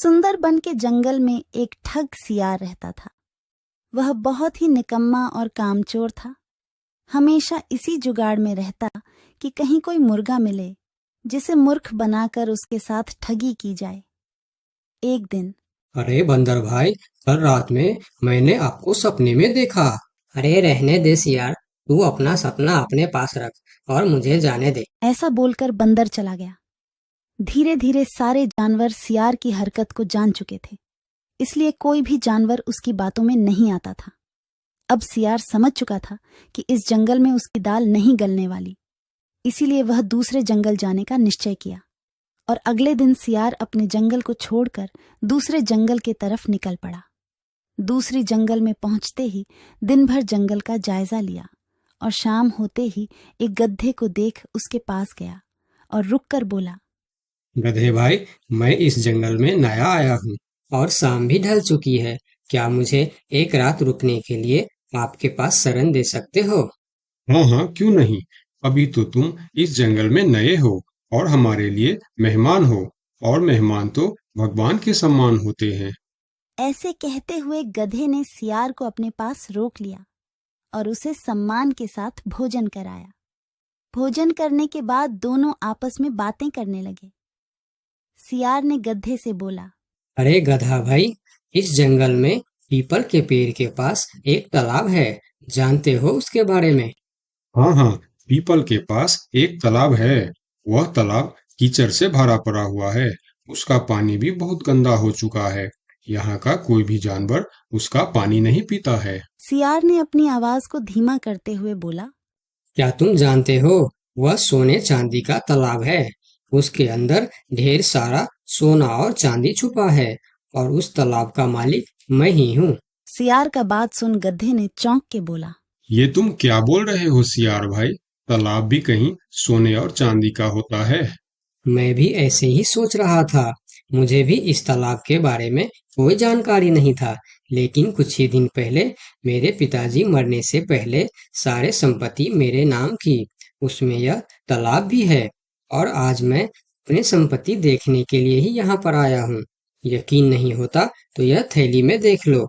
सुंदरबन के जंगल में एक ठग सियार रहता था। वह बहुत ही निकम्मा और कामचोर था। हमेशा इसी जुगाड़ में रहता कि कहीं कोई मुर्गा मिले जिसे मूर्ख बनाकर उसके साथ ठगी की जाए। एक दिन, अरे बंदर भाई, कल रात में मैंने आपको सपने में देखा। अरे रहने दे सियार, तू अपना सपना अपने पास रख और मुझे जाने दे। ऐसा बोलकर बंदर चला गया। धीरे धीरे सारे जानवर सियार की हरकत को जान चुके थे, इसलिए कोई भी जानवर उसकी बातों में नहीं आता था। अब सियार समझ चुका था कि इस जंगल में उसकी दाल नहीं गलने वाली, इसीलिए वह दूसरे जंगल जाने का निश्चय किया और अगले दिन सियार अपने जंगल को छोड़कर दूसरे जंगल के तरफ निकल पड़ा। दूसरी जंगल में पहुंचते ही दिन भर जंगल का जायजा लिया और शाम होते ही एक गधे को देख उसके पास गया और रुककर बोला, गधे भाई, मैं इस जंगल में नया आया हूँ और शाम भी ढल चुकी है। क्या मुझे एक रात रुकने के लिए आपके पास शरण दे सकते हो? हाँ हाँ, क्यों नहीं। अभी तो तुम इस जंगल में नए हो और हमारे लिए मेहमान हो, और मेहमान तो भगवान के समान होते हैं। ऐसे कहते हुए गधे ने सियार को अपने पास रोक लिया और उसे सम्मान के साथ भोजन कराया। भोजन करने के बाद दोनों आपस में बातें करने लगे। सियार ने गधे से बोला, अरे गधा भाई, इस जंगल में पीपल के पेड़ के पास एक तालाब है, जानते हो उसके बारे में? हाँ हाँ, पीपल के पास एक तालाब है। वह तालाब कीचड़ से भरा पड़ा हुआ है। उसका पानी भी बहुत गंदा हो चुका है। यहाँ का कोई भी जानवर उसका पानी नहीं पीता है। सियार ने अपनी आवाज को धीमा करते हुए बोला, क्या तुम जानते हो, वह सोने चांदी का तालाब है। उसके अंदर ढेर सारा सोना और चांदी छुपा है और उस तालाब का मालिक मैं ही हूँ। सियार का बात सुन गधे ने चौंक के बोला, ये तुम क्या बोल रहे हो सियार भाई? तालाब भी कहीं सोने और चांदी का होता है? मैं भी ऐसे ही सोच रहा था। मुझे भी इस तालाब के बारे में कोई जानकारी नहीं था, लेकिन कुछ ही दिन पहले मेरे पिताजी मरने से पहले सारे संपत्ति मेरे नाम की। उसमें यह तालाब भी है और आज मैं अपनी संपत्ति देखने के लिए ही यहाँ पर आया हूँ। यकीन नहीं होता तो यह थैली में देख लो,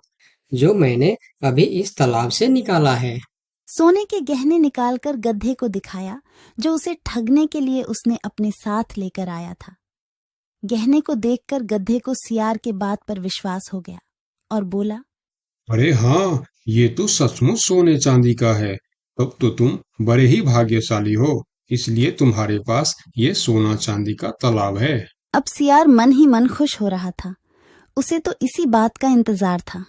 जो मैंने अभी इस तालाब से निकाला है। सोने के गहने निकालकर गधे को दिखाया, जो उसे ठगने के लिए उसने अपने साथ लेकर आया था। गहने को देखकर गधे को सियार के बात पर विश्वास हो गया और बोला, अरे हाँ, ये तो सचमुच सोने चांदी का है। तब तो तुम बड़े ही भाग्यशाली हो, इसलिए तुम्हारे पास ये सोना चांदी का तालाब है। अब सियार मन ही मन खुश हो रहा था। उसे तो इसी बात का इंतजार था।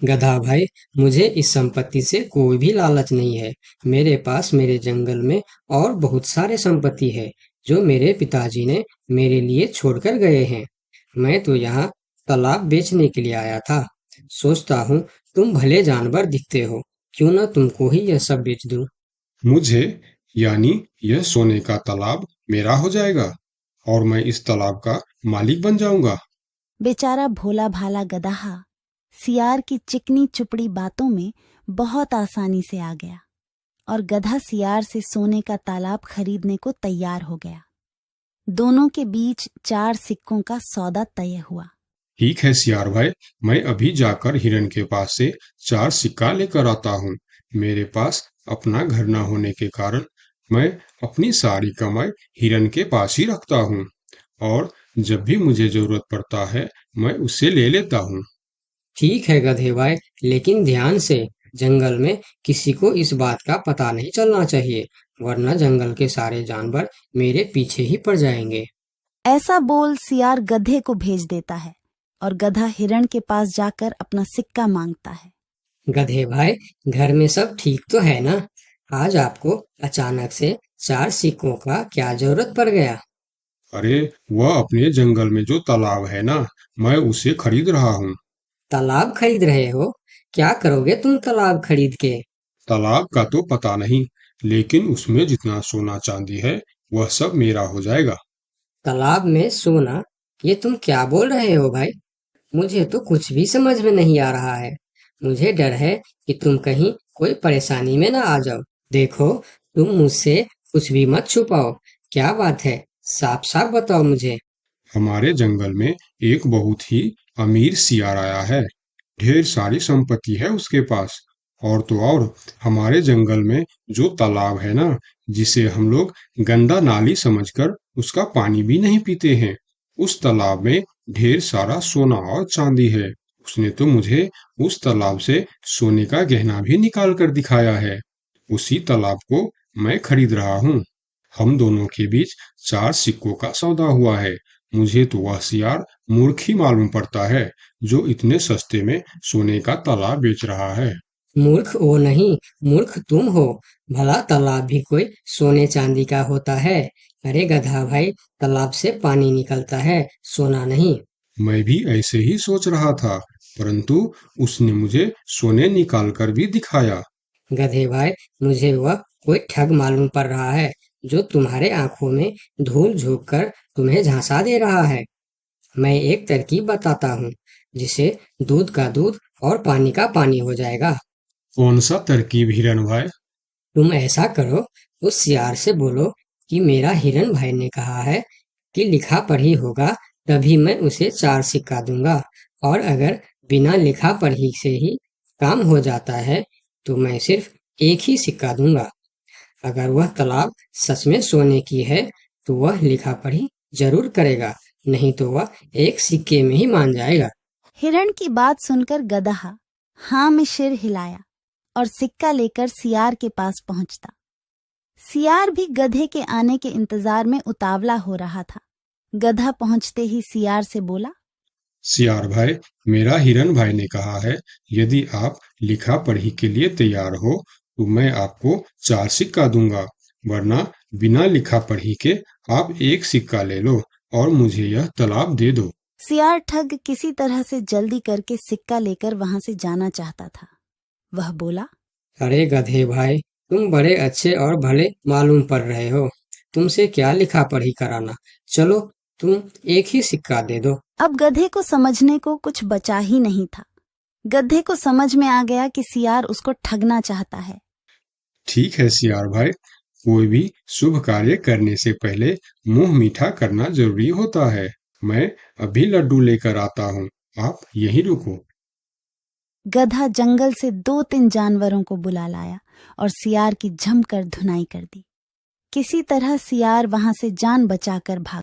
गधा भाई, मुझे इस संपत्ति से कोई भी लालच नहीं है। मेरे पास मेरे जंगल में और बहुत सारे संपत्ति है, जो मेरे पिताजी ने मेरे लिए छोड़कर गए हैं। मैं तो यहाँ तालाब बेचने के लिए आया था। सोचता हूँ तुम भले जानवर दिखते हो, क्यों ना तुमको ही यह सब बेच दूं। मुझे, यानी यह सोने का तालाब मेरा हो जाएगा और मैं इस तालाब का मालिक बन जाऊंगा। बेचारा भोला भाला गदहा सियार की चिकनी चुपड़ी बातों में बहुत आसानी से आ गया और गधा सियार से सोने का तालाब खरीदने को तैयार हो गया। दोनों के बीच 4 सिक्कों का सौदा तय हुआ। ठीक है सियार भाई, मैं अभी जाकर हिरन के पास से 4 सिक्का लेकर आता हूँ। मेरे पास अपना घर न होने के कारण मैं अपनी सारी कमाई हिरन के पास ही रखता हूँ, और जब भी मुझे जरूरत पड़ता है मैं उससे ले लेता हूँ। ठीक है गधे भाई, लेकिन ध्यान से, जंगल में किसी को इस बात का पता नहीं चलना चाहिए, वरना जंगल के सारे जानवर मेरे पीछे ही पड़ जाएंगे। ऐसा बोल सियार गधे को भेज देता है और गधा हिरण के पास जाकर अपना सिक्का मांगता है। गधे भाई, घर में सब ठीक तो है ना? आज आपको अचानक से 4 सिक्कों का क्या जरूरत पड़ गया? अरे, वह अपने जंगल में जो तालाब है ना, मैं उसे खरीद रहा हूँ। तालाब खरीद रहे हो? क्या करोगे तुम तालाब खरीद के? तालाब का तो पता नहीं, लेकिन उसमें जितना सोना चांदी है वह सब मेरा हो जाएगा। तालाब में सोना? ये तुम क्या बोल रहे हो भाई? मुझे तो कुछ भी समझ में नहीं आ रहा है। मुझे डर है कि तुम कहीं कोई परेशानी में ना आ जाओ। देखो, तुम मुझसे कुछ भी मत छुपाओ। क्या बात है? साफ साफ बताओ मुझे। हमारे जंगल में एक बहुत ही अमीर सियार आया है। ढेर सारी संपत्ति है उसके पास। और तो और हमारे जंगल में जो तालाब है ना, जिसे हम लोग गंदा नाली समझकर उसका पानी भी नहीं पीते हैं, उस तालाब में ढेर सारा सोना और चांदी है। उसने तो मुझे उस तालाब से सोने का गहना भी निकाल कर दिखाया है। उसी तालाब को मैं खरीद रहा हूँ। हम दोनों के बीच 4 सिक्कों का सौदा हुआ है। मुझे तो वह सियार मूर्ख ही मालूम पड़ता है, जो इतने सस्ते में सोने का तालाब बेच रहा है। मूर्ख वो नहीं, मूर्ख तुम हो। भला तालाब भी कोई सोने चांदी का होता है? अरे गधा भाई, तालाब से पानी निकलता है, सोना नहीं। मैं भी ऐसे ही सोच रहा था, परंतु उसने मुझे सोने निकाल कर भी दिखाया। गधे भाई, मुझे वह कोई ठग मालूम पड़ रहा है, जो तुम्हारे आंखों में धूल झोंक कर तुम्हें झांसा दे रहा है। मैं एक तरकीब बताता हूँ, जिसे दूध का दूध और पानी का पानी हो जाएगा। कौन सा तरकीब हिरन भाई? तुम ऐसा करो, उस सियार से बोलो कि मेरा हिरन भाई ने कहा है कि लिखा पढ़ी होगा तभी मैं उसे 4 सिक्का दूंगा, और अगर बिना लिखा पढ़ी से ही काम हो जाता है तो मैं सिर्फ एक ही सिक्का दूंगा। अगर वह तालाब सच में सोने की है तो वह लिखा पढ़ी जरूर करेगा, नहीं तो वह एक सिक्के में ही मान जाएगा। हिरण की बात सुनकर गधा हाँ में सिर हिलाया और सिक्का लेकर सियार के पास पहुंचता। सियार भी गधे के आने के इंतजार में उतावला हो रहा था। गधा पहुंचते ही सियार से बोला, सियार भाई, मेरा हिरन भाई ने कहा है, यदि आप लिखा पढ़ी के लिए तैयार हो तो मैं आपको 4 सिक्का दूंगा, वरना बिना लिखा पढ़ी के आप एक सिक्का ले लो और मुझे यह तालाब दे दो। सियार ठग किसी तरह से जल्दी करके सिक्का लेकर वहां से जाना चाहता था। वह बोला, अरे गधे भाई, तुम बड़े अच्छे और भले मालूम पड़ रहे हो, तुमसे क्या लिखा पढ़ी कराना। चलो, तुम एक ही सिक्का दे दो। अब गधे को समझने को कुछ बचा ही नहीं था। गधे को समझ में आ गया कि सियार उसको ठगना चाहता है। ठीक है सियार भाई, कोई भी शुभ कार्य करने से पहले मुंह मीठा करना जरूरी होता है। मैं अभी लड्डू लेकर आता हूँ, आप यहीं रुको। गधा जंगल से 2-3 जानवरों को बुला लाया और सियार की जमकर धुनाई कर दी। किसी तरह सियार वहां से जान बचाकर भाग